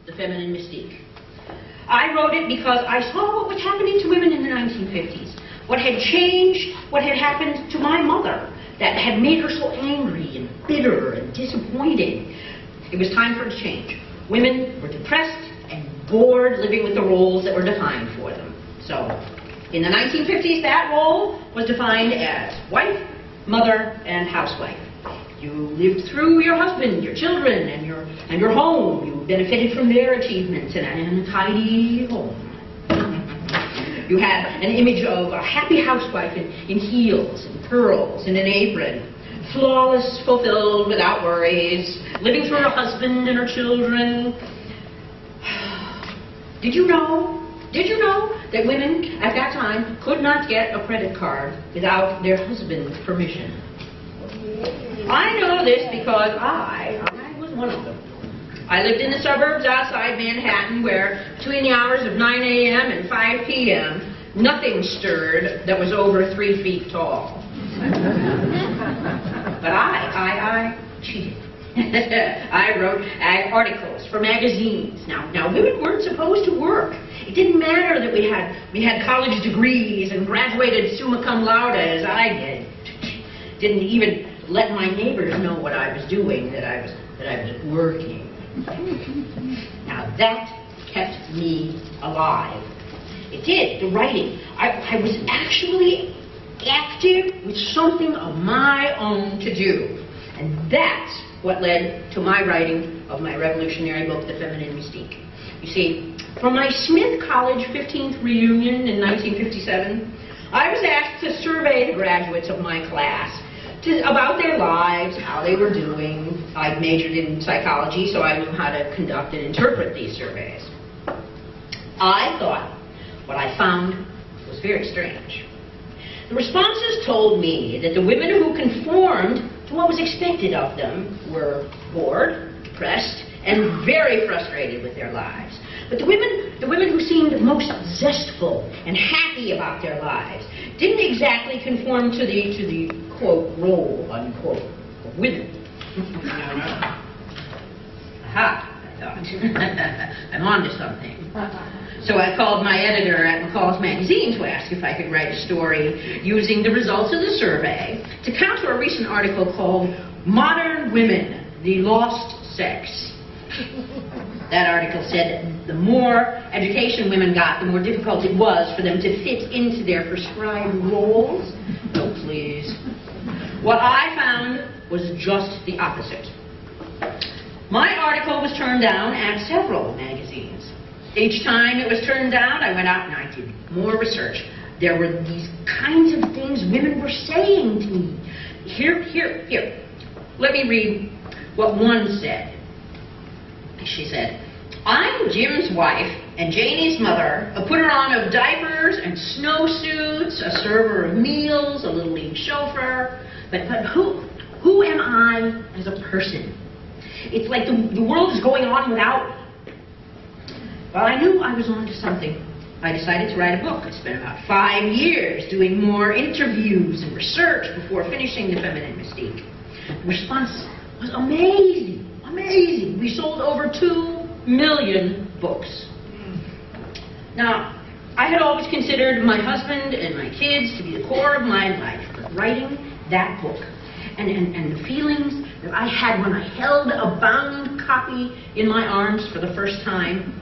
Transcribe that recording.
The Feminine Mystique. I wrote it because I saw what was happening to women in the 1950s. What had changed, what had happened to my mother that had made her so angry and bitter and disappointed. It was time for a change. Women were depressed and bored living with the roles that were defined for them. So, in the 1950s, that role was defined as wife, mother, and housewife. You lived through your husband, your children, and your home. You benefited from their achievements in an untidy home. You had an image of a happy housewife in heels and pearls and an apron, flawless, fulfilled, without worries, living through her husband and her children. Did you know that women at that time could not get a credit card without their husband's permission? I know this because I was one of them. I lived in the suburbs outside Manhattan where between the hours of 9 a.m. and 5 p.m. nothing stirred that was over 3 feet tall. But I cheated. I wrote articles for magazines. Now women weren't supposed to work. It didn't matter that we had college degrees and graduated summa cum laude as I did. Didn't even let my neighbors know what I was doing, that I was working. Now that kept me alive. It did, the writing. I was actually active with something of my own to do. And that's what led to my writing of my revolutionary book, The Feminine Mystique. You see, for my Smith College 15th reunion in 1957, I was asked to survey the graduates of my class about their lives, how they were doing. I majored in psychology, so I knew how to conduct and interpret these surveys. I thought what I found was very strange. The responses told me that the women who conformed to what was expected of them were bored, depressed, and very frustrated with their lives. But the women who seemed most zestful and happy about their lives didn't exactly conform to the quote, role, unquote, of women. Aha, I thought. I'm on to something. So I called my editor at McCall's Magazine to ask if I could write a story using the results of the survey to counter a recent article called Modern Women, the Lost Sex. That article said the more education women got, the more difficult it was for them to fit into their prescribed roles. No, please. What I found was just the opposite. My article was turned down at several magazines. Each time it was turned down, I went out and I did more research. There were these kinds of things women were saying to me. Here. Let me read what one said. She said, "I'm Jim's wife and Janie's mother, a putter on of diapers and snowsuits, a server of meals, a little lead chauffeur, but who am I as a person? It's like the world is going on without..." Well, I knew I was on to something. I decided to write a book. I spent about 5 years doing more interviews and research before finishing The Feminine Mystique. The response was amazing. Amazing. We sold over 2 million books. Now, I had always considered my husband and my kids to be the core of my life, but writing that book and the feelings that I had when I held a bound copy in my arms for the first time,